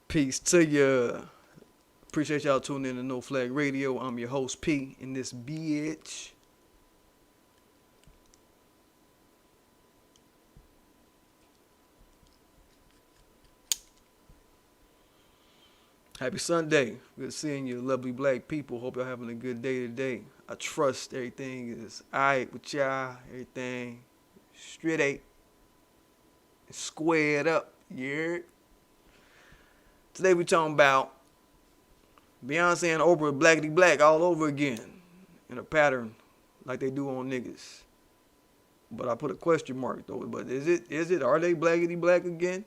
Peace to ya. Appreciate y'all tuning in to No Flag Radio. I'm your host P in this bitch. Happy Sunday. Good seeing you, lovely black people. Hope y'all having a good day today. I trust everything is alright with y'all. Everything straight eight. Squared up. Yeah. Today we talking about Beyonce and Oprah Blackity Black all over again in a pattern like they do on niggas. But I put a question mark though. But is it? Are they Blackity Black again?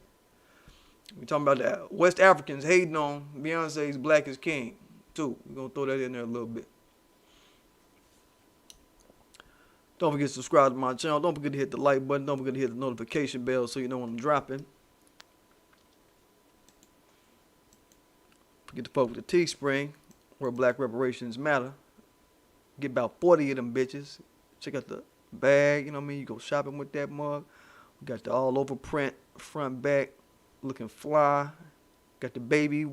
We talking about the West Africans hating on Beyonce's Black is King too. We're gonna throw that in there a little bit. Don't forget to subscribe to my channel. Don't forget to hit the like button. Don't forget to hit the notification bell so you know when I'm dropping. Forget to fuck with the Teespring, where black reparations matter. Get about 40 of them bitches. Check out the bag, you know what I mean? You go shopping with that mug. We got the all over print, front, back, looking fly. Got the baby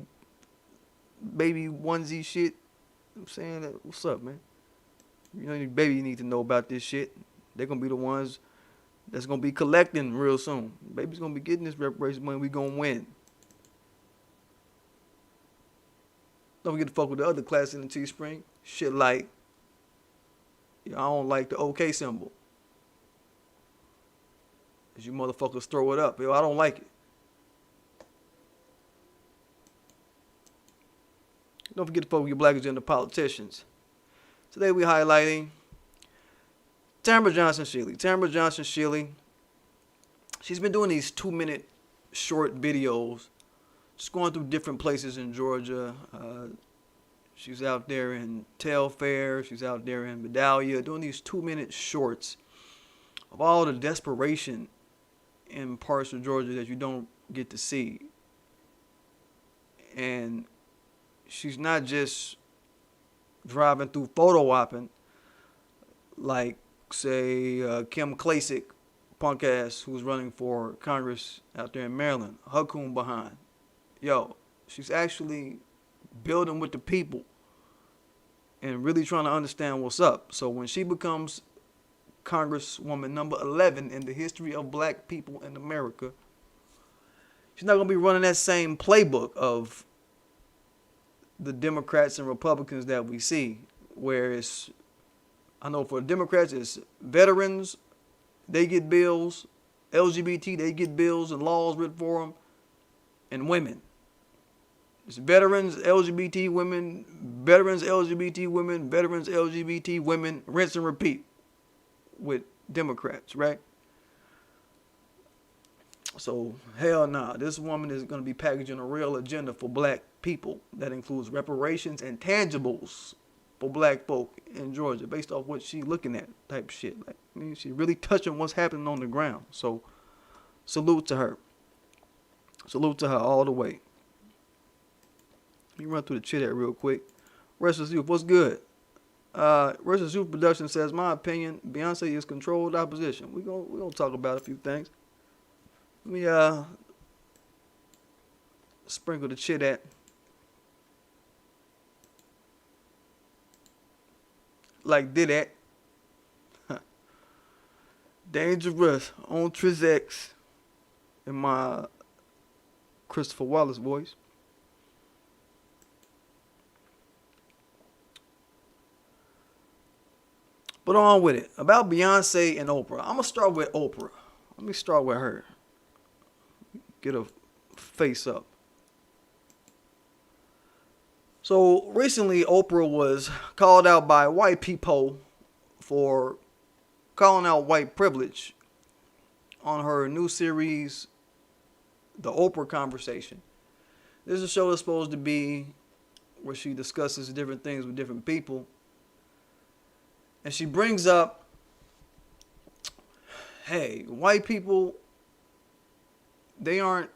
onesie shit. I'm saying, what's up, man? You know, baby need to know about this shit. They're going to be the ones that's going to be collecting real soon. Baby's going to be getting this reparation money. We going to win. Don't forget to fuck with the other class in the Teespring. Shit like, I don't like the OK symbol. As you motherfuckers throw it up. Yo, I don't like it. Don't forget to fuck with your black agenda politicians. Today we highlighting Tamara Johnson Shealy. Tamara Johnson Shealy, she's been doing these 2-minute short videos, just going through different places in Georgia. She's out there in Telfair. She's out there in Vidalia, doing these 2-minute shorts of all the desperation in parts of Georgia that you don't get to see. And she's not just driving through photo opping like, say, Kim Klacik, punk ass, who's running for Congress out there in Maryland. Her coon behind. Yo, she's actually building with the people and really trying to understand what's up. So when she becomes Congresswoman number 11 in the history of black people in America, she's not going to be running that same playbook of the Democrats and Republicans that we see, where it's, I know for the Democrats, it's veterans, they get bills, LGBT, they get bills and laws written for them, and women. It's veterans, LGBT women, veterans, LGBT women, veterans, LGBT women, rinse and repeat with Democrats, right? So, hell nah. This woman is going to be packaging a real agenda for black people that includes reparations and tangibles for black folk in Georgia based off what she's looking at type shit. Like, I mean, she's really touching what's happening on the ground. So, salute to her. Salute to her all the way. Let me run through the chat real quick. Restless Youth, what's good? Restless Youth Production says, my opinion, Beyonce is controlled opposition. We're gonna talk about a few things. Let me sprinkle the chit at. Like did that. Dangerous on Trizex in my Christopher Wallace voice. But on with it. About Beyonce and Oprah. I'm going to start with Oprah. Let me start with her. Get a face up. So recently Oprah was called out by white people for calling out white privilege on her new series, The Oprah Conversation. This is a show that's supposed to be where she discusses different things with different people. And she brings up, hey, white people, they aren't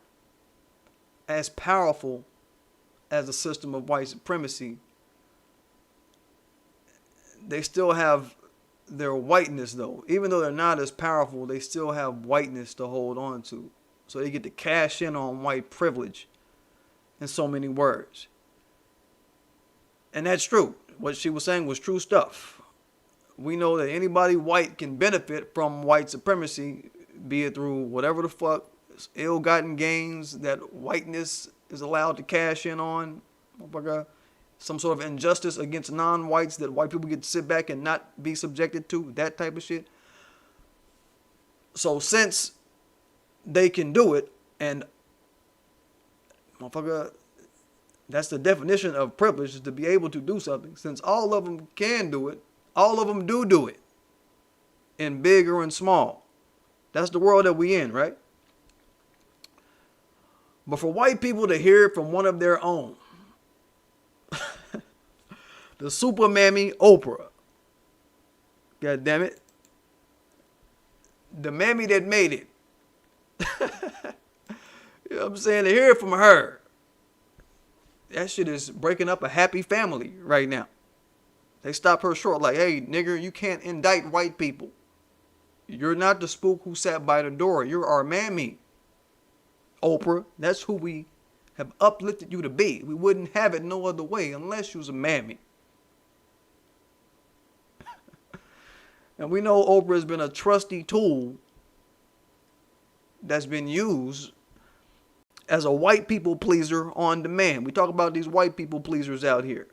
as powerful as a system of white supremacy. They still have their whiteness, though. Even though they're not as powerful, they still have whiteness to hold on to. So they get to cash in on white privilege in so many words. And that's true. What she was saying was true stuff. We know that anybody white can benefit from white supremacy, be it through whatever the fuck ill-gotten gains that whiteness is allowed to cash in on. Some sort of injustice against non-whites that white people get to sit back and not be subjected to. That type of shit. So since they can do it, and that's the definition of privilege, is to be able to do something. Since all of them can do it, all of them do it, in big or in small. That's the world that we in, right? But for white people to hear it from one of their own, the super mammy Oprah, God damn it, the mammy that made it, you know what I'm saying, to hear it from her, that shit is breaking up a happy family right now. They stop her short like, hey, nigger, you can't indict white people. You're not the spook who sat by the door. You're our mammy, Oprah. That's who we have uplifted you to be. We wouldn't have it no other way unless you was a mammy. And we know Oprah has been a trusty tool that's been used as a white people pleaser on demand. We talk about these white people pleasers out here.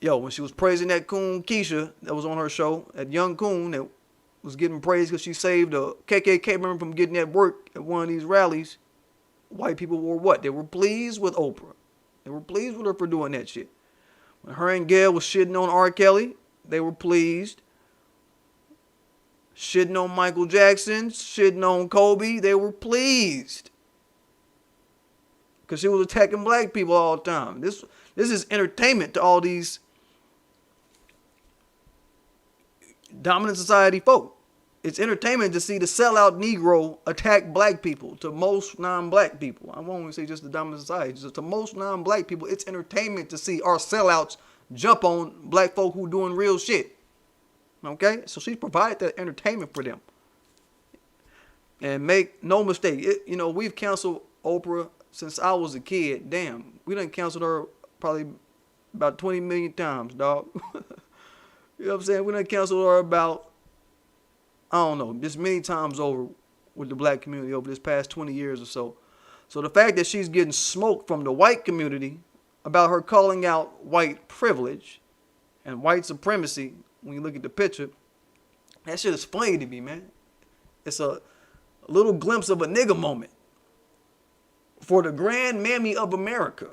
Yo, when she was praising that coon Keisha that was on her show, that young coon that was getting praised because she saved a KKK member from getting at work at one of these rallies, white people were what? They were pleased with Oprah. They were pleased with her for doing that shit. When her and Gail was shitting on R. Kelly, they were pleased. Shitting on Michael Jackson, shitting on Kobe, they were pleased. Because she was attacking black people all the time. This is entertainment to all these dominant society folk. It's entertainment to see the sellout Negro attack black people, to most non-black people. I won't even say just the dominant society, just to most non-black people. It's entertainment to see our sellouts jump on black folk who doing real shit. Okay? So she provided that entertainment for them. And make no mistake, we've canceled Oprah since I was a kid. Damn, we done canceled her probably about 20 million times, dog. You know what I'm saying? We done canceled her about, I don't know, just many times over with the black community over this past 20 years or so. So the fact that she's getting smoked from the white community about her calling out white privilege and white supremacy, when you look at the picture, that shit is funny to me, man. It's a little glimpse of a nigga moment for the grand mammy of America,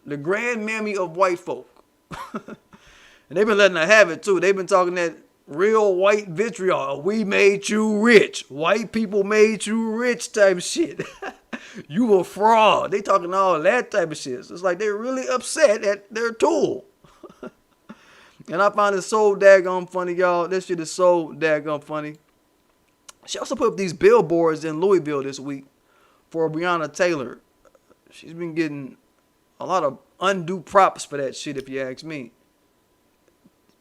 the grand mammy of white folk. And they've been letting her have it too. They've been talking that real white vitriol. We made you rich. White people made you rich type shit. You a fraud. They talking all that type of shit. So it's like they're really upset at their tool. And I find it so daggone funny, y'all. This shit is so daggone funny. She also put up these billboards in Louisville this week for Breonna Taylor. She's been getting a lot of undue props for that shit, if you ask me.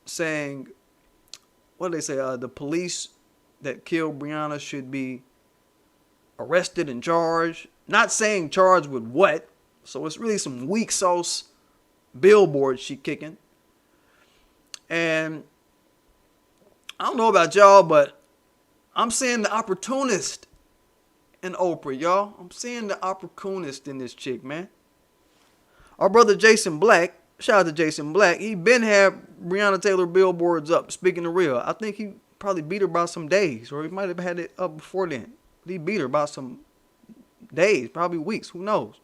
Saying, what do they say? The police that killed Breonna should be arrested and charged. Not saying charged with what. So it's really some weak sauce billboards she kicking. And I don't know about y'all, but I'm seeing the opportunist in Oprah, y'all. I'm seeing the opportunist in this chick, man. Our brother Jason Black, shout out to Jason Black, he been had Breonna Taylor billboards up, speaking the real. I think he probably beat her by some days, or he might have had it up before then. He beat her by some days, probably weeks, who knows.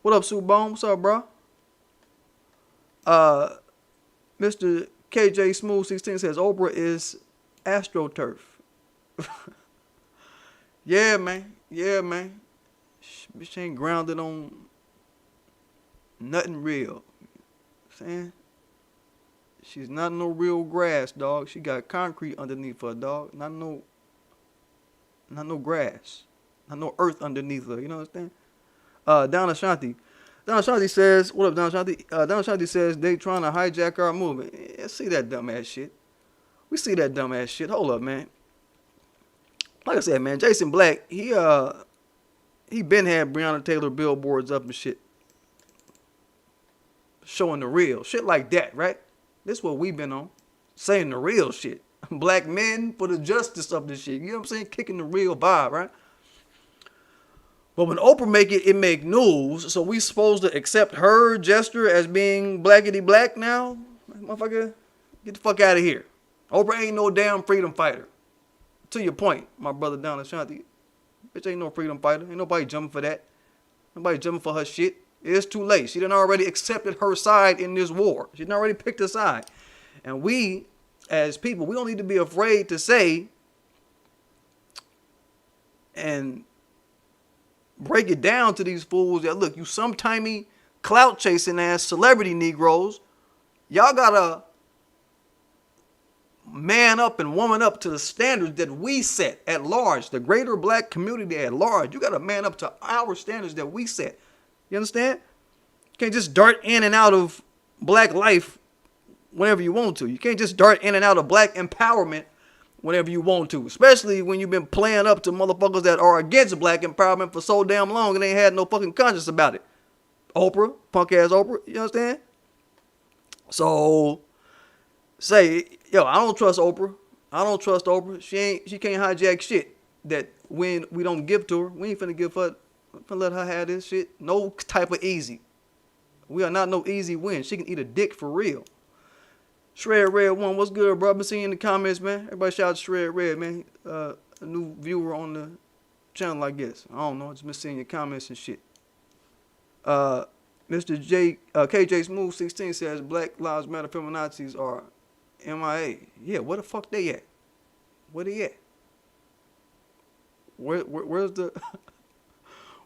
What up, Sue Bone? What's up, bro? Mr. KJ Smooth 16 says Oprah is AstroTurf. Yeah, man. Yeah, man. Bitch ain't grounded on nothing real. Saying she's not no real grass, dog. She got concrete underneath her, dog. Not no grass. Not no earth underneath her. You know what I'm saying? Down Ashanti. Don Ashanti says, what up, Don Ashanti? Don Ashanti says they trying to hijack our movement. Yeah, see that dumbass shit. We see that dumbass shit. Hold up, man. Like I said, man, Jason Black, he been had Breonna Taylor billboards up and shit. showing the real. Shit like that, right? This is what we've been on. Saying the real shit. Black men for the justice of this shit. You know what I'm saying? Kicking the real vibe, right? But when Oprah make it, it make news. So we supposed to accept her gesture as being blackity black now? Motherfucker, get the fuck out of here. Oprah ain't no damn freedom fighter. To your point, my brother Don Ashanti. Bitch ain't no freedom fighter. Ain't nobody jumping for that. Nobody jumping for her shit. It's too late. She done already accepted her side in this war. She done already picked a side. And we, as people, we don't need to be afraid to say and break it down to these fools that, look, you sometimey clout chasing ass celebrity Negroes, y'all gotta man up and woman up to the standards that we set at large, the greater black community at large. You gotta man up to our standards that we set. You understand? You can't just dart in and out of black life whenever you want to. You can't just dart in and out of black empowerment whenever you want to, especially when you've been playing up to motherfuckers that are against black empowerment for so damn long and ain't had no fucking conscience about it. Oprah, punk ass Oprah, you understand? So say, yo, I don't trust Oprah. I don't trust Oprah. She can't hijack shit that we don't give to her. We ain't finna give her, finna let her have this shit. No type of easy. We are not no easy win. She can eat a dick for real. Shred Red 1, what's good, bro? Been seeing in the comments, man. Everybody shout out to Shred Red, man. A new viewer on the channel, I guess. I don't know. Just been seeing your comments and shit. Mr. J, KJ Smooth 16 says Black Lives Matter feminazis are MIA. Yeah, where the fuck they at? Where they at? Where's the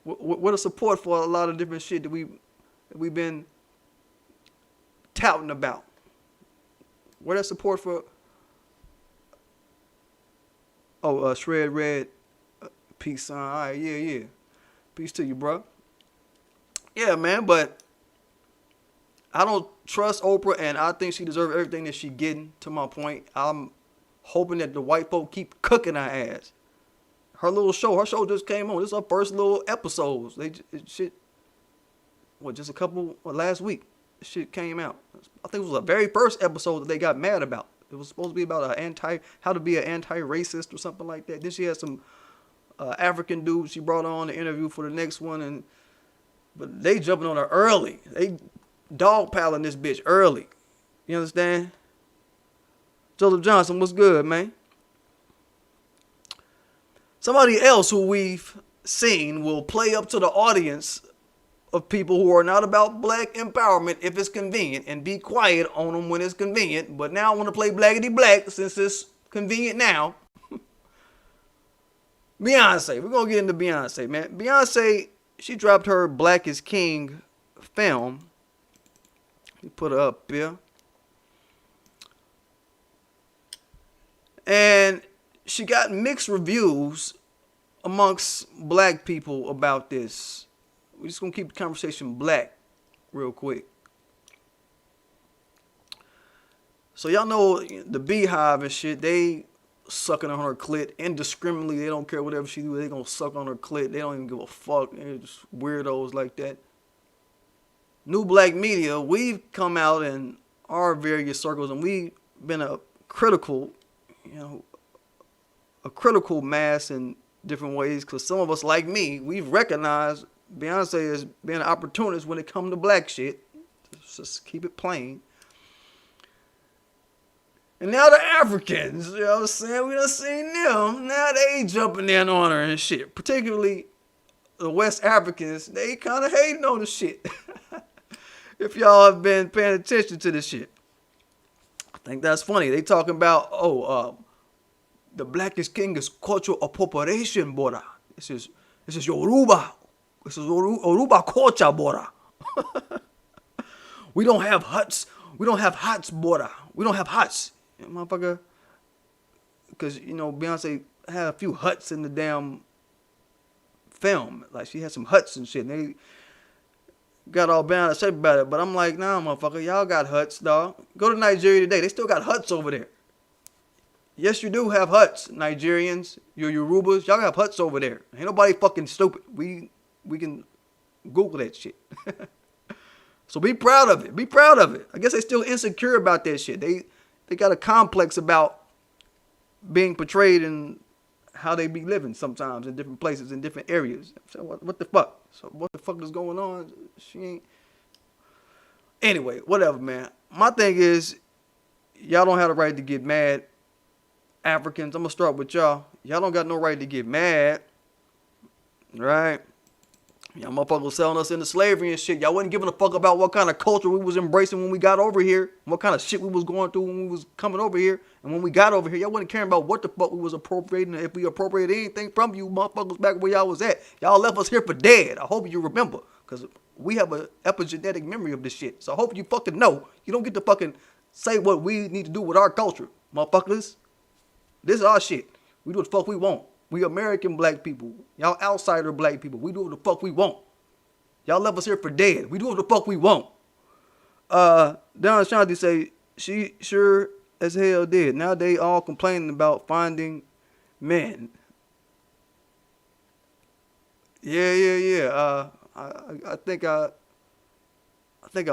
where the support for a lot of different shit that we've been touting about? Where that support for? Oh, Shred Red, peace sign. All right, yeah. Peace to you, bro. Yeah, man, but I don't trust Oprah, and I think she deserves everything that she getting. To my point, I'm hoping that the white folk keep cooking her ass. Her show just came on. This is her first little episodes. Last week. Shit came out. I think it was the very first episode that they got mad about. It was supposed to be about how to be an anti-racist or something like that. Then she had some African dude she brought on to interview for the next one, but they jumping on her early. They dogpiling this bitch early. You understand? Joseph Johnson, what's good, man? Somebody else who we've seen will play up to the audience of people who are not about black empowerment if it's convenient and be quiet on them when it's convenient. But now I want to play blackity black since it's convenient now. Beyonce. We're going to get into Beyonce, man. Beyonce, she dropped her Black is King film. You put her up here. And she got mixed reviews amongst black people about this. We're just going to keep the conversation black real quick. So y'all know the Beehive and shit, they sucking on her clit indiscriminately. They don't care whatever she do. They going to suck on her clit. They don't even give a fuck. They're just weirdos like that. New black media, we've come out in our various circles and we've been a critical mass in different ways, because some of us, like me, we've recognized Beyonce as being an opportunist when it comes to black shit. Just keep it plain. And now the Africans, you know what I'm saying? We done seen them. Now they jumping in on her and shit. Particularly the West Africans, they kind of hating on the shit. If y'all have been paying attention to this shit. I think that's funny. They talking about, the blackest king is cultural appropriation, Bora. This is Yoruba. This is Yoruba culture, Bora. We don't have huts. We don't have huts, Bora. We don't have huts. Motherfucker. Because, Beyonce had a few huts in the damn film. Like, she had some huts and shit. And they got all bent out of shape about it. But I'm like, nah, motherfucker. Y'all got huts, dog. Go to Nigeria today. They still got huts over there. Yes, you do have huts, Nigerians. Your Yorubas. Y'all have huts over there. Ain't nobody fucking stupid. We can Google that shit. So be proud of it. Be proud of it. I guess they still insecure about that shit. They got a complex about being portrayed and how they be living sometimes in different places, in different areas. So what the fuck? So what the fuck is going on? She ain't. Anyway, whatever, man. My thing is, y'all don't have the right to get mad. Africans, I'm gonna start with y'all. Y'all don't got no right to get mad, right? Y'all motherfuckers selling us into slavery and shit. Y'all wasn't giving a fuck about what kind of culture we was embracing when we got over here, what kind of shit we was going through when we was coming over here, and when we got over here, y'all wasn't caring about what the fuck we was appropriating. If we appropriated anything from you motherfuckers back where y'all was at, y'all left us here for dead. I hope you remember, because we have an epigenetic memory of this shit. So I hope you fucking know. You don't get to fucking say what we need to do with our culture, motherfuckers. This is our shit. We do what the fuck we want. We American black people. Y'all outsider black people. We do what the fuck we want. Y'all left us here for dead. We do what the fuck we want. Don Ashanti say, she sure as hell did. Now they all complaining about finding men. Yeah. I think I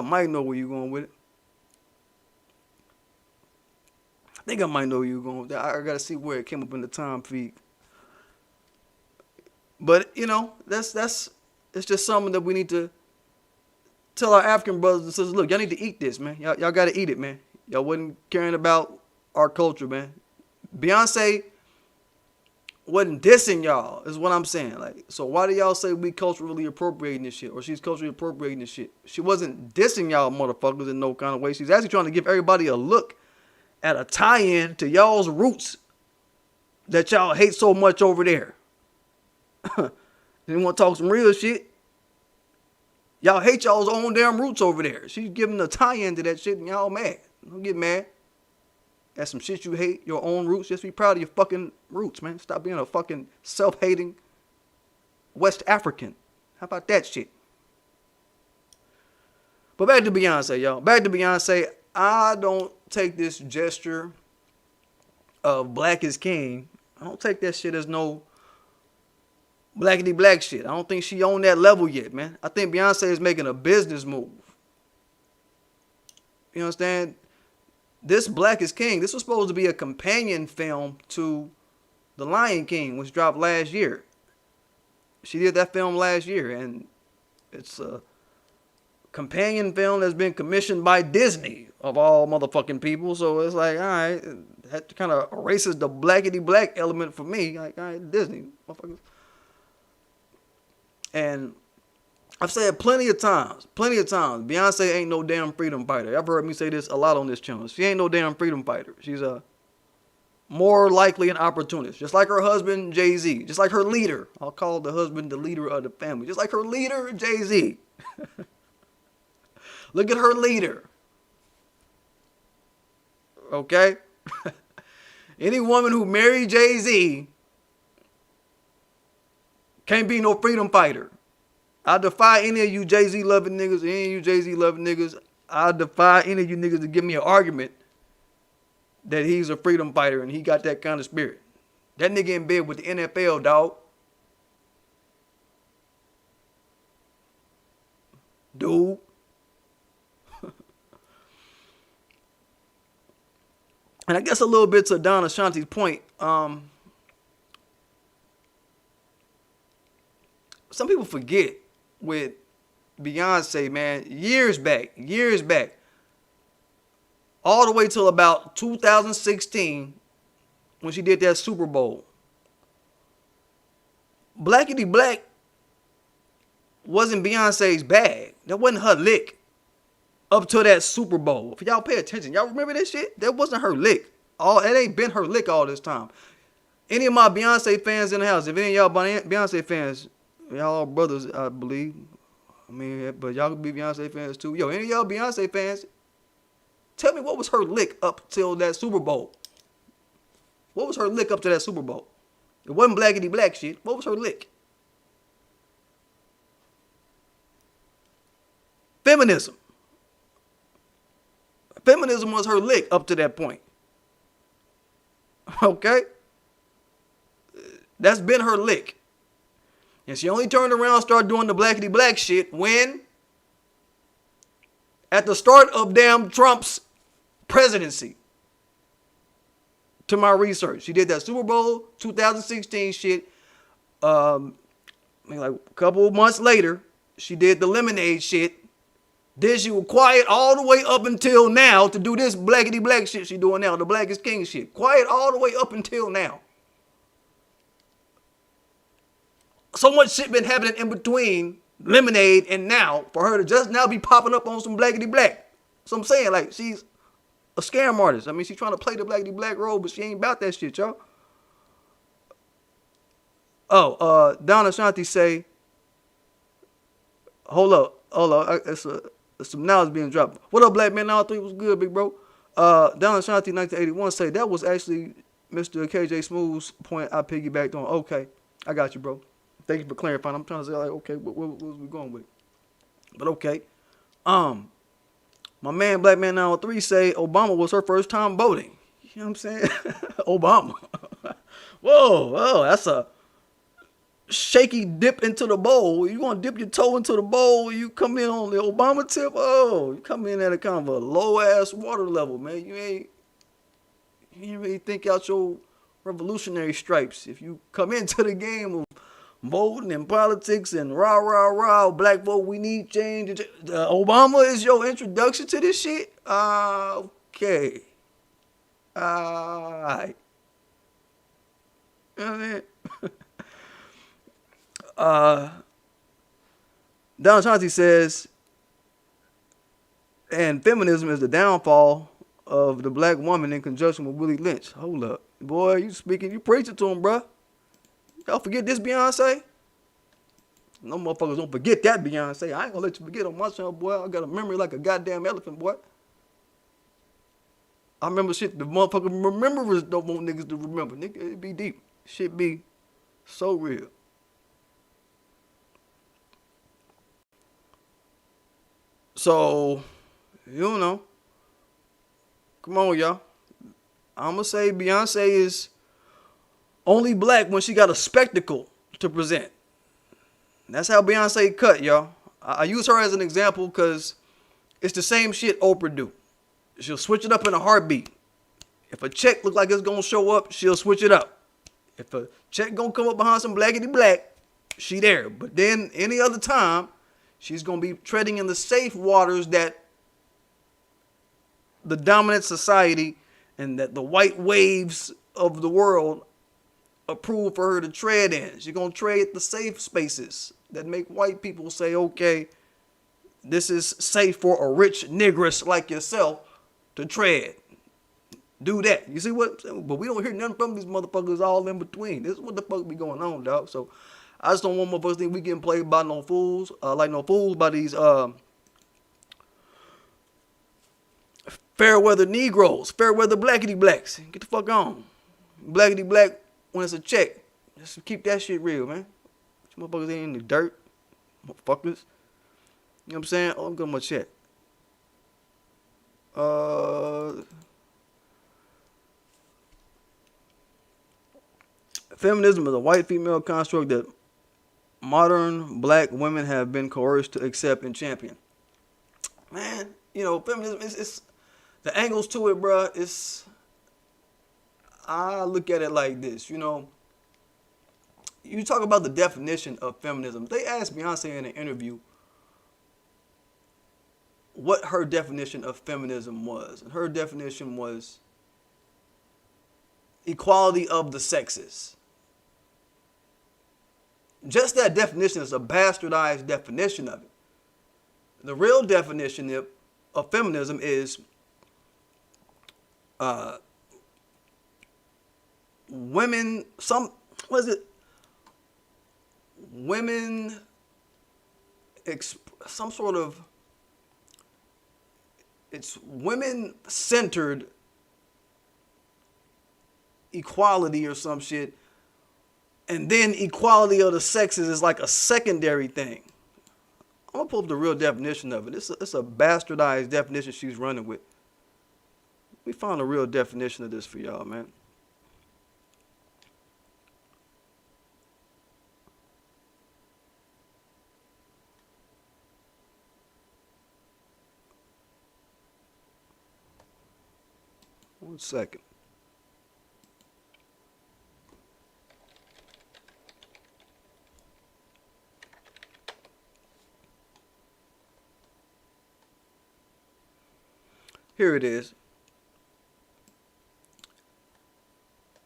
might know where you're going with it. I think I might know where you're going with that. I gotta see where it came up in the time feed. But you know, it's just something that we need to tell our African brothers and sisters. Look, y'all need to eat this, man. Y'all gotta eat it, man. Y'all wasn't caring about our culture, man. Beyonce wasn't dissing y'all, is what I'm saying. Like, so why do y'all say we culturally appropriating this shit, or she's culturally appropriating this shit? She wasn't dissing y'all motherfuckers in no kind of way. She's actually trying to give everybody a look at a tie-in to y'all's roots that y'all hate so much over there. You want to talk some real shit? Y'all hate y'all's own damn roots over there. She's giving a tie-in to that shit and y'all mad. Don't get mad. That's some shit you hate, your own roots. Just be proud of your fucking roots, man. Stop being a fucking self-hating West African. How about that shit? But back to Beyonce, y'all. Back to Beyonce. I don't take this gesture of black is king. I don't take that shit as no blackity black shit. I don't think she on that level yet, man. I think Beyonce is making a business move. You understand? This Black is King, this was supposed to be a companion film to The Lion King, which dropped last year. She did that film last year, and it's a companion film that's been commissioned by Disney, of all motherfucking people. So it's like, all right, that kind of erases the blackity black element for me. Like, all right, Disney, motherfuckers. And I've said plenty of times, Beyonce ain't no damn freedom fighter. Y'all heard me say this a lot on this channel. She ain't no damn freedom fighter. She's a more likely an opportunist. Just like her husband, Jay-Z. Just like her leader. I'll call the husband the leader of the family. Just like her leader, Jay-Z. Look at her leader. Okay? Any woman who married Jay-Z can't be no freedom fighter. I defy any of you Jay-Z loving niggas, I defy any of you niggas to give me an argument that he's a freedom fighter and he got that kind of spirit. That nigga in bed with the NFL, dog. Dude. And I guess a little bit to Don Ashanti's point, some people forget with Beyonce, man, years back, all the way till about 2016 when she did that Super Bowl. Blackity Black wasn't Beyonce's bag. That wasn't her lick up to that Super Bowl. If y'all pay attention, y'all remember that shit? That wasn't her lick. It ain't been her lick all this time. Any of my Beyonce fans in the house, if any of y'all Beyonce fans, y'all are brothers, I believe. I mean, but y'all could be Beyonce fans too. Yo, any of y'all Beyonce fans, tell me what was her lick up till that Super Bowl? What was her lick up to that Super Bowl? It wasn't blackity black shit. What was her lick? Feminism. Feminism was her lick up to that point. Okay? That's been her lick. And she only turned around and started doing the blackity black shit when at the start of damn Trump's presidency. To my research, she did that Super Bowl 2016 shit. Like a couple of months later, she did the lemonade shit. Then she was quiet all the way up until now to do this blackity black shit she doing now, the Black is King shit. Quiet all the way up until now. So much shit been happening in between lemonade and now for her to just now be popping up on some blackity black. So I'm saying, like, she's a scam artist. I mean, she's trying to play the blackity black role, but she ain't about that shit, y'all. Oh, Donna Shanti say, hold up. It's some knowledge being dropped. What up, Black Man? All three was good, big bro. Donna Shanti 1981 say that was actually Mr. KJ Smooth's point I piggybacked on. Okay, I got you, bro. Thank you for clarifying. I'm trying to say, like, okay, what was we going with? But okay. My man, Black Man 903 say Obama was her first time voting. You know what I'm saying? Obama. Whoa, that's a shaky dip into the bowl. You want to dip your toe into the bowl, you come in on the Obama tip. Oh, you come in at a kind of a low ass water level, man. You ain't really think out your revolutionary stripes. If you come into the game of voting and politics and rah, black vote, we need change. Obama is your introduction to this shit? Okay. Alright. You know what I mean? Don Chauncey says, and feminism is the downfall of the black woman in conjunction with Willie Lynch. Hold up. Boy, you preaching to him, bruh. Y'all forget this Beyonce? No motherfuckers don't forget that Beyonce. I ain't gonna let you forget on my channel, boy. I got a memory like a goddamn elephant, boy. I remember shit the motherfucking rememberers don't want niggas to remember. Nigga, it be deep. Shit be so real. So, you know. Come on, y'all. I'ma say Beyonce is only black when she got a spectacle to present. That's how Beyonce cut, y'all. I use her as an example because it's the same shit Oprah do. She'll switch it up in a heartbeat. If a check look like it's gonna show up, she'll switch it up. If a check gonna come up behind some blackity black, she there. But then any other time, she's gonna be treading in the safe waters that the dominant society and that the white waves of the world approve for her to tread in. She's gonna tread the safe spaces that make white people say, okay, this is safe for a rich negress like yourself to tread. Do that. You see what? But we don't hear nothing from these motherfuckers all in between. This is what the fuck be going on, dog. So I just don't want motherfuckers think we getting played by no fools. Like no fools by these fair weather Negroes, fair weather blackity blacks. Get the fuck on. Blackity black when it's a check. Just keep that shit real, man. These motherfuckers ain't in the dirt. Motherfuckers. You know what I'm saying? Oh, I'm gonna my check. Feminism is a white female construct that modern black women have been coerced to accept and champion. Man, you know, feminism it's the angles to it, bruh. I look at it like this, you know. You talk about the definition of feminism. They asked Beyonce in an interview what her definition of feminism was. And her definition was equality of the sexes. Just that definition is a bastardized definition of it. The real definition of feminism is women, some sort of, it's women-centered equality or some shit, and then equality of the sexes is like a secondary thing. I'm gonna pull up the real definition of it. It's a bastardized definition she's running with. We found a real definition of this for y'all, man. 1 second. Here it is.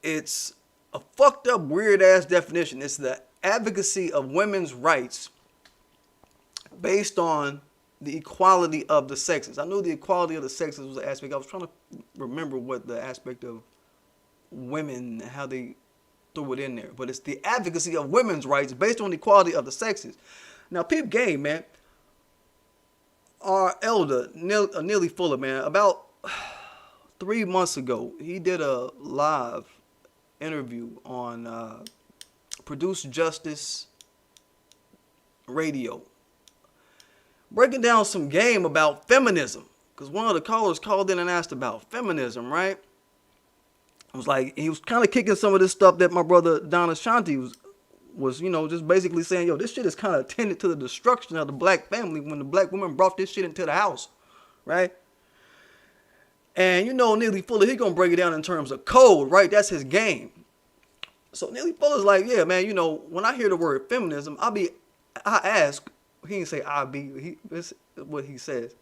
It's a fucked up, weird ass definition. It's the advocacy of women's rights based on the equality of the sexes. I knew the equality of the sexes was an aspect. I was trying to remember what the aspect of women, how they threw it in there. But it's the advocacy of women's rights based on the equality of the sexes. Now, peep game, man. Our elder, Neely Fuller, man, about 3 months ago, he did a live interview on Produce Justice Radio, breaking down some game about feminism. Because one of the callers called in and asked about feminism, right? It was like, he was kind of kicking some of this stuff that my brother Don Ashanti was, you know, just basically saying, yo, this shit is kind of tended to the destruction of the black family when the black woman brought this shit into the house, right? And you know, Neely Fuller, he gonna break it down in terms of code, right? That's his game. So Neely Fuller's like, yeah, man, you know, when I hear the word feminism, I ask, he didn't say I be, this is what he says.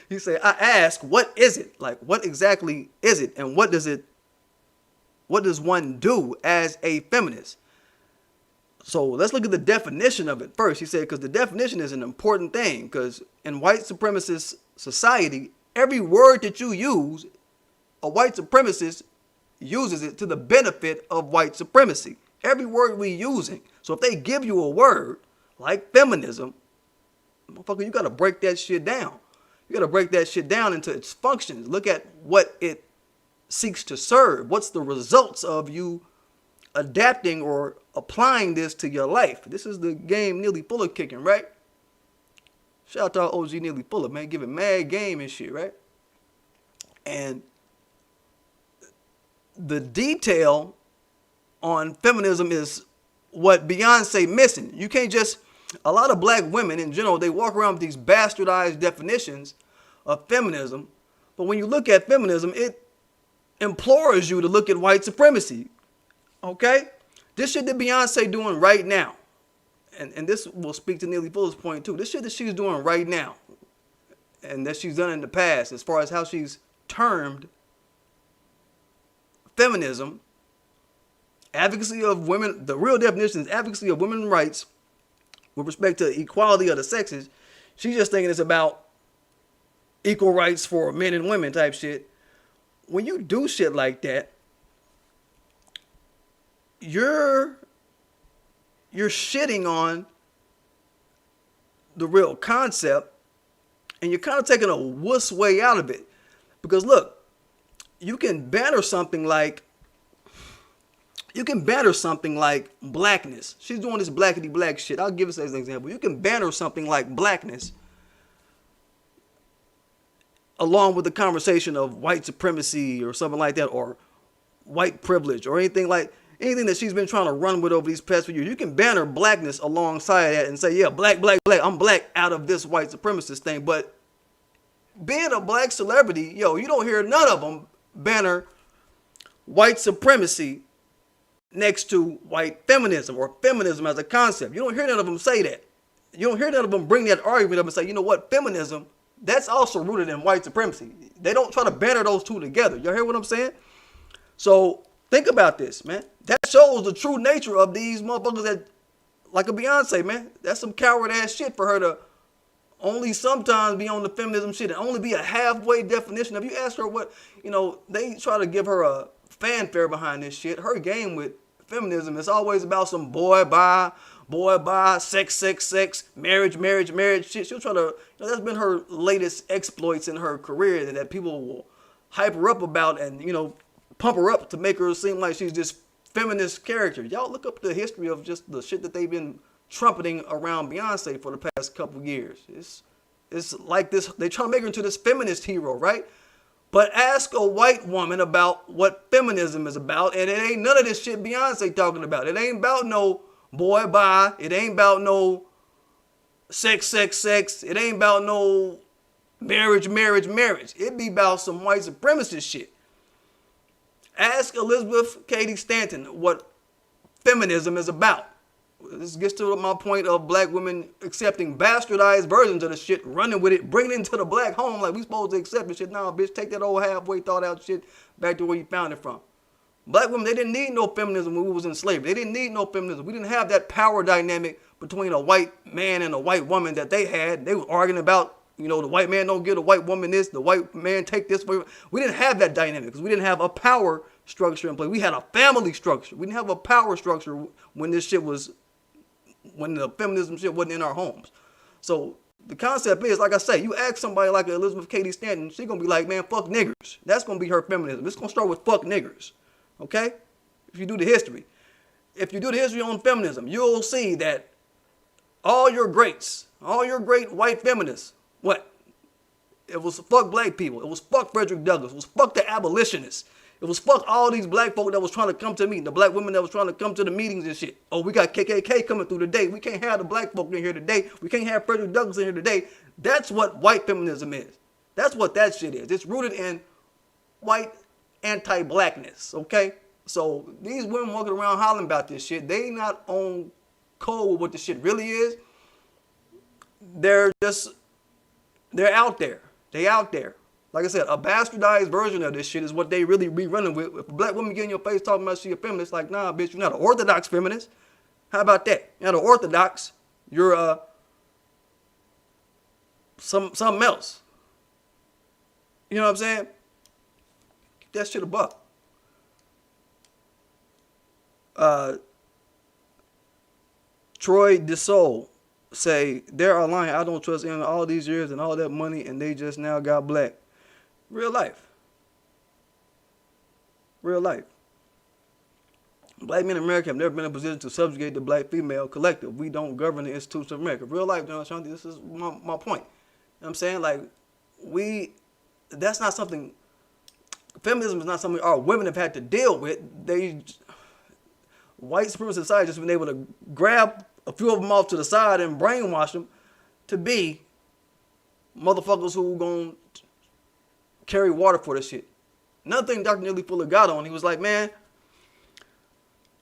He said, I ask, what is it? Like, what exactly is it? And what does one do as a feminist? So let's look at the definition of it first. He said, because the definition is an important thing, because in white supremacist society, every word that you use, a white supremacist uses it to the benefit of white supremacy. Every word we using. So if they give you a word like feminism, motherfucker, you got to break that shit down. You got to break that shit down into its functions. Look at what it seeks to serve. What's the results of you adapting or applying this to your life? This is the game Neely Fuller kicking, right? Shout out to our OG Neely Fuller, man, giving mad game and shit, right? And the detail on feminism is what Beyonce missing. You can't just, a lot of black women in general, they walk around with these bastardized definitions of feminism. But when you look at feminism, it implores you to look at white supremacy. Okay? This shit that Beyonce doing right now, and this will speak to Neely Fuller's point too, this shit that she's doing right now, and that she's done in the past, as far as how she's termed feminism, advocacy of women, the real definition is advocacy of women's rights with respect to equality of the sexes. She's just thinking it's about equal rights for men and women type shit. When you do shit like that, you're shitting on the real concept, and you're kind of taking a wuss way out of it. Because look, you can banner something like blackness. She's doing this blackity black shit. I'll give us as an example. You can banner something like blackness along with the conversation of white supremacy or something like that, or white privilege, or anything that she's been trying to run with over these past few years. You can banner blackness alongside that and say, yeah, black, black, black. I'm black out of this white supremacist thing. But being a black celebrity, yo, you don't hear none of them banner white supremacy next to white feminism or feminism as a concept. You don't hear none of them say that. You don't hear none of them bring that argument up and say, you know what, feminism, that's also rooted in white supremacy. They don't try to banner those two together. Y'all hear what I'm saying? So think about this, man. That shows the true nature of these motherfuckers that, like a Beyonce, man. That's some coward ass shit for her to only sometimes be on the feminism shit and only be a halfway definition. If you ask her what, you know, they try to give her a fanfare behind this shit. Her game with feminism is always about some boy, bye, sex, sex, sex, marriage, marriage, marriage shit. She'll try to, you know, that's been her latest exploits in her career that people will hype her up about and, you know, pump her up to make her seem like she's this feminist character. Y'all look up the history of just the shit that they've been trumpeting around Beyonce for the past couple years. It's like this, they try to make her into this feminist hero, right? But ask a white woman about what feminism is about, and it ain't none of this shit Beyonce talking about. It ain't about no boy bye. It ain't about no sex, sex, sex. It ain't about no marriage, marriage, marriage. It be about some white supremacist shit. Ask Elizabeth Cady Stanton what feminism is about. This gets to my point of black women accepting bastardized versions of the shit, running with it, bringing it into the black home like we supposed to accept the shit. Nah, bitch, take that old halfway thought out shit back to where you found it from. Black women, they didn't need no feminism when we was in slavery. They didn't need no feminism. We didn't have that power dynamic between a white man and a white woman that they had. They were arguing about, the white man don't give the white woman this, the white man take this. We didn't have that dynamic because we didn't have a power structure in place. We had a family structure. We didn't have a power structure when the feminism shit wasn't in our homes. So the concept is, like I say, you ask somebody like Elizabeth Cady Stanton, she's going to be like, man, fuck niggers. That's going to be her feminism. It's going to start with fuck niggers. Okay? If you do the history. If you do the history on feminism, you'll see that all your greats, all your great white feminists, what? It was fuck black people. It was fuck Frederick Douglass. It was fuck the abolitionists. It was fuck all these black folk that was trying to come to the meeting, the black women that was trying to come to the meetings and shit. Oh, we got KKK coming through today. We can't have the black folk in here today. We can't have Frederick Douglass in here today. That's what white feminism is. That's what that shit is. It's rooted in white anti-blackness, okay? So these women walking around hollering about this shit, they not on code with what the shit really is. They're out there. They out there. Like I said, a bastardized version of this shit is what they really be running with. If a black woman get in your face talking about she a feminist, like, nah, bitch, you're not an orthodox feminist. How about that? You're not an orthodox. You're something else. You know what I'm saying? Keep that shit a buck. Troy DeSoul say, there are lying. I don't trust in all these years and all that money, and they just now got black. Real life. Real life. Black men in America have never been in a position to subjugate the black female collective. We don't govern the institutions of America. Real life, John Shanti, this is my point. You know what I'm saying? Like, that's not something, feminism is not something our women have had to deal with. White supremacist society just been able to grab a few of them off to the side and brainwash them to be motherfuckers who gonna carry water for this shit. Another thing Dr. Neely Fuller got on, he was like, man,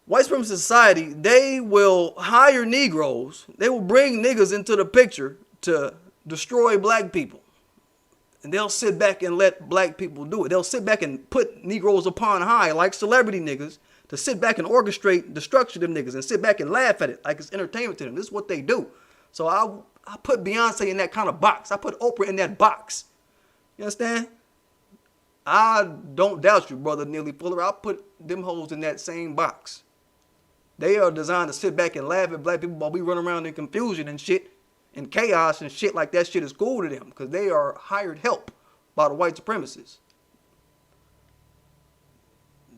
white supremacist society, they will hire Negroes, they will bring niggas into the picture to destroy black people. And they'll sit back and let black people do it. They'll sit back and put Negroes upon high like celebrity niggas to sit back and orchestrate destruction of them niggas and sit back and laugh at it like it's entertainment to them. This is what they do. So I put Beyonce in that kind of box. I put Oprah in that box. You understand? I don't doubt you, brother Neely Fuller. I put them hoes in that same box. They are designed to sit back and laugh at black people while we run around in confusion and shit and chaos and shit like that shit is cool to them because they are hired help by the white supremacists.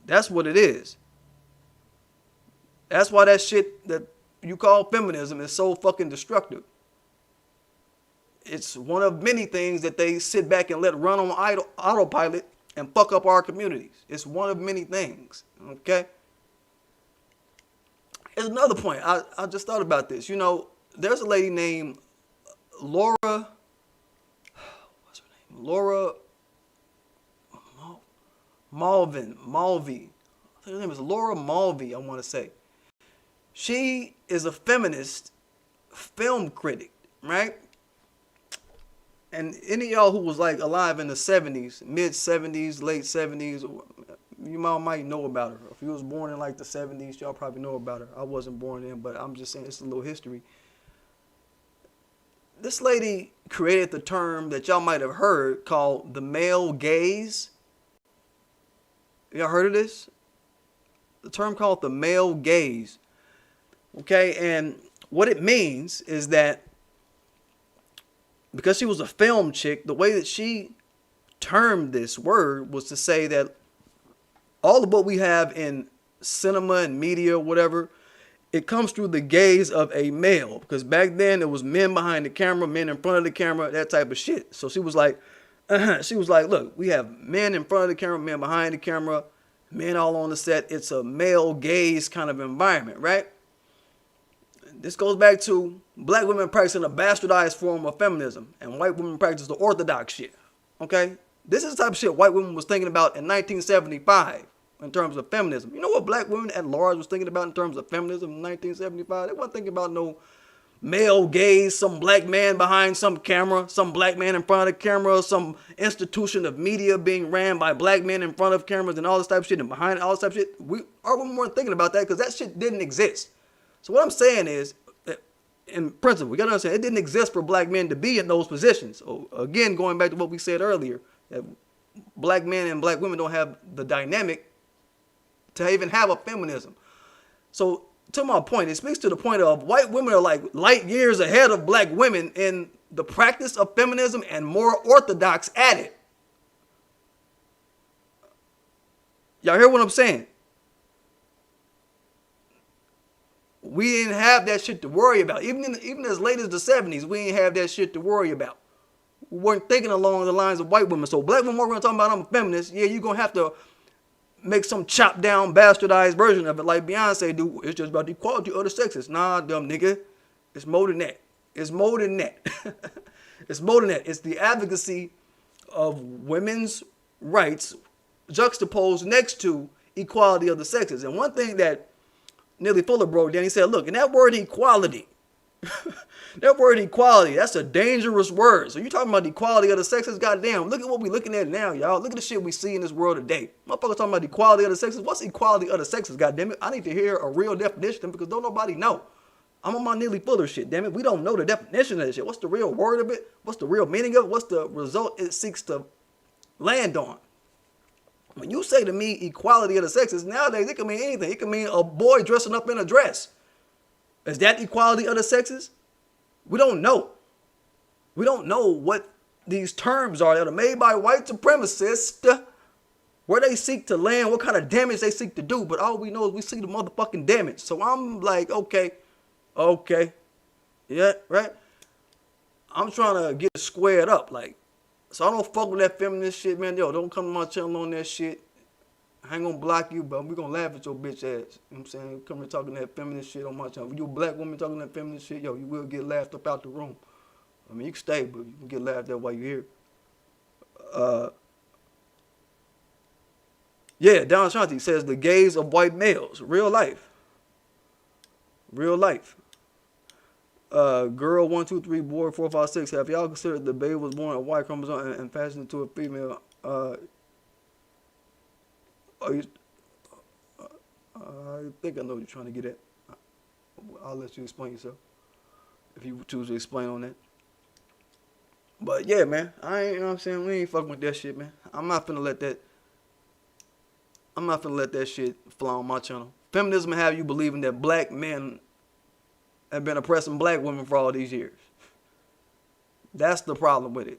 That's what it is. That's why that shit that you call feminism is so fucking destructive. It's one of many things that they sit back and let run on autopilot and fuck up our communities. It's one of many things, okay? There's another point. I just thought about this. You know, there's a lady named Laura, what's her name? Laura Mulvey. I think her name is Laura Mulvey, I want to say. She is a feminist film critic, right? And any of y'all who was like alive in the 70s, mid 70s, late 70s, you might know about her. If you was born in like the 70s, y'all probably know about her. I wasn't born in, but I'm just saying it's a little history. This lady created the term that y'all might have heard called the male gaze. Y'all heard of this? The term called the male gaze. Okay, and what it means is that because she was a film chick, the way that she termed this word was to say that all of what we have in cinema and media, whatever, it comes through the gaze of a male. Because back then it was men behind the camera, men in front of the camera, that type of shit. So she was like, look, we have men in front of the camera, men behind the camera, men all on the set. It's a male gaze kind of environment, right? This goes back to black women practicing a bastardized form of feminism and white women practice the orthodox shit. Okay? This is the type of shit white women was thinking about in 1975 in terms of feminism. You know what black women at large was thinking about in terms of feminism in 1975? They weren't thinking about no male gaze, some black man behind some camera, some black man in front of the camera, some institution of media being ran by black men in front of cameras and all this type of shit and behind all this type of shit. Our women weren't thinking about that because that shit didn't exist. So what I'm saying is, in principle, we gotta understand it didn't exist for black men to be in those positions. So again, going back to what we said earlier, that black men and black women don't have the dynamic to even have a feminism. So to my point, it speaks to the point of white women are like light years ahead of black women in the practice of feminism and more orthodox at it. Y'all hear what I'm saying? We didn't have that shit to worry about. Even as late as the 70s, we didn't have that shit to worry about. We weren't thinking along the lines of white women. So black women, we're going to talk about I'm a feminist. Yeah, you're going to have to make some chopped down, bastardized version of it like Beyonce do. It's just about the equality of the sexes. Nah, dumb nigga. It's more than that. It's more than that. It's more than that. It's the advocacy of women's rights juxtaposed next to equality of the sexes. And one thing that Neely Fuller broke down, he said, look, in that word equality, that word equality, that's a dangerous word. So you talking about the equality of the sexes? Goddamn, look at what we looking at now, y'all. Look at the shit we see in this world today. Motherfuckers talking about the equality of the sexes. What's equality of the sexes, goddamn it? I need to hear a real definition because don't nobody know. I'm on my Neely Fuller shit, damn it. We don't know the definition of this shit. What's the real word of it? What's the real meaning of it? What's the result it seeks to land on? When you say to me equality of the sexes, nowadays it can mean anything. It can mean a boy dressing up in a dress. Is that equality of the sexes? We don't know. We don't know what these terms are that are made by white supremacists, where they seek to land, what kind of damage they seek to do. But all we know is we see the motherfucking damage. So I'm like, okay, yeah, right? I'm trying to get it squared up, like, so I don't fuck with that feminist shit, man. Yo, don't come to my channel on that shit. I ain't gonna block you, but we gonna laugh at your bitch ass. You know what I'm saying? Come here talking that feminist shit on my channel. If you a black woman talking that feminist shit, yo, you will get laughed up out the room. I mean, you can stay, but you can get laughed at while you're here. Yeah, Don Shanti says the gaze of white males. Real life. Real life. Girl 1, 2, 3, boy 4, 5, 6. Have y'all considered the baby was born a white chromosome and fashioned into a female? I think I know what you're trying to get at. I'll let you explain yourself if you choose to explain on that. But yeah, man, you know what I'm saying? We ain't fucking with that shit, man. I'm not finna let that shit fly on my channel. Feminism have you believing that black men have been oppressing black women for all these years. That's the problem with it.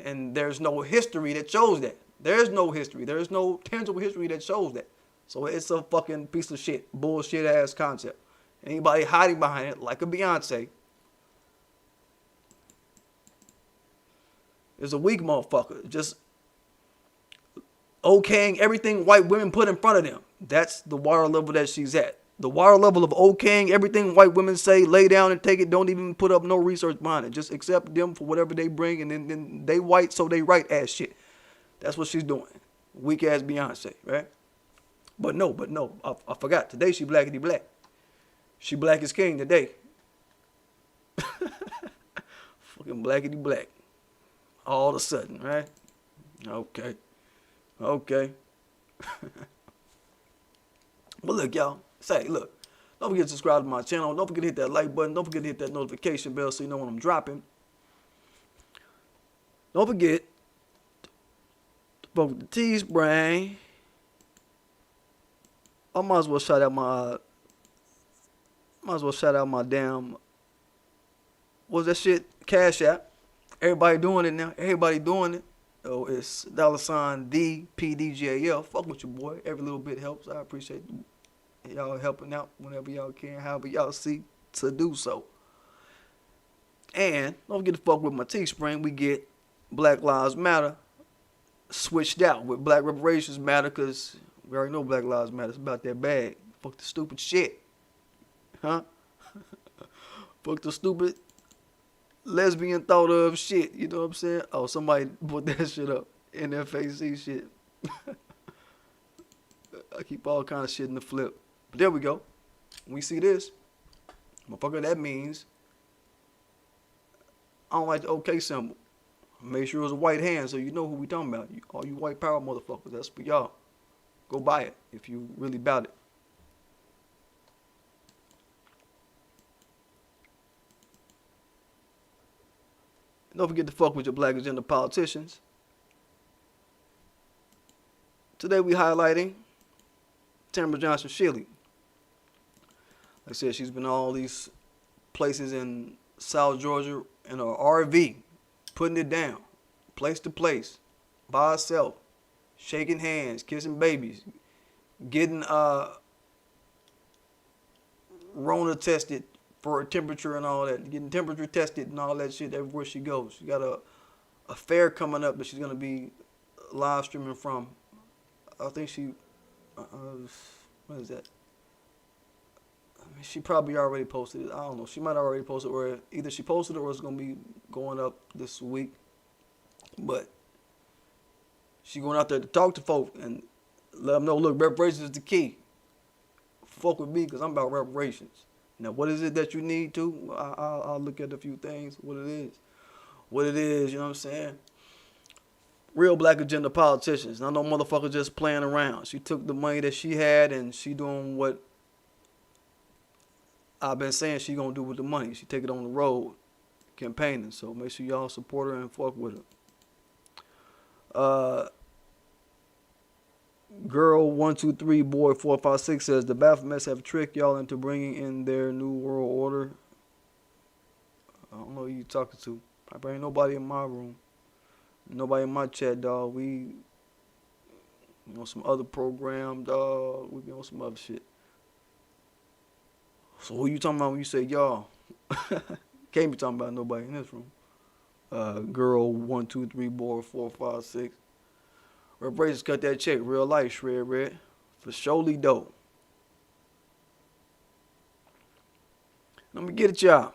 And there's no history that shows that. There's no history. There's no tangible history that shows that. So it's a fucking piece of shit, bullshit ass concept. Anybody hiding behind it, like a Beyonce, is a weak motherfucker. Just okaying everything white women put in front of them. That's the water level that she's at. The water level of okaying everything white women say, lay down and take it, don't even put up no research behind it. Just accept them for whatever they bring, and then they white, so they right ass shit. That's what she's doing. Weak ass Beyonce, right? But no, I forgot. Today she blackity black. She black as king today. Fucking blackity black. All of a sudden, right? Okay. But look, y'all. Look. Don't forget to subscribe to my channel. Don't forget to hit that like button. Don't forget to hit that notification bell so you know when I'm dropping. Don't forget to vote with the Teespring. I might as well shout out my damn, what's that shit? Cash App. Everybody doing it now. Everybody doing it. Oh, it's $ thePDGAF. Fuck with your boy. Every little bit helps. I appreciate y'all helping out whenever y'all can, however y'all see to do so. And don't forget to fuck with my Teespring. We get Black Lives Matter switched out with Black Reparations Matter, because we already know Black Lives Matter. It's about that bag. Fuck the stupid shit. Huh? Fuck the stupid lesbian thought of shit. You know what I'm saying? Oh, somebody put that shit up. NFAC shit. I keep all kind of shit in the flip. But there we go. When we see this, motherfucker, that means I don't like the OK symbol. Make sure it was a white hand so you know who we talking about. All you white power motherfuckers, that's for y'all. Go buy it if you really about it. Don't forget to fuck with your black agenda politicians. Today we highlighting Tamara Johnson Shilley. Like I said, she's been all these places in South Georgia in her RV, putting it down, place to place, by herself, shaking hands, kissing babies, getting Rona tested for her temperature and all that, getting temperature tested and all that shit everywhere she goes. She got a fair coming up that she's gonna be live streaming from. I think she, what is that? I mean, she probably already posted it. I don't know. She might have already posted it, or either she posted it or it's gonna be going up this week. But she going out there to talk to folk and let them know, look, reparations is the key. Fuck with me, because I'm about reparations. Now, what is it that you need to? I'll look at a few things, what it is. What it is, you know what I'm saying? Real black agenda politicians. Not no motherfucker just playing around. She took the money that she had and she doing what I've been saying she gonna do with the money. She take it on the road campaigning. So make sure y'all support her and fuck with her. Girl 123 boy 456 says the Baphomets have tricked y'all into bringing in their new world order. I don't know who you talking to. Probably ain't nobody in my room. Nobody in my chat, dog. We on some other program, dog. We be on some other shit. So who you talking about when you say y'all? Can't be talking about nobody in this room. Girl 123 boy 456. Reparations cut that check. Real life, shred red. For surely dope. Let me get it, y'all.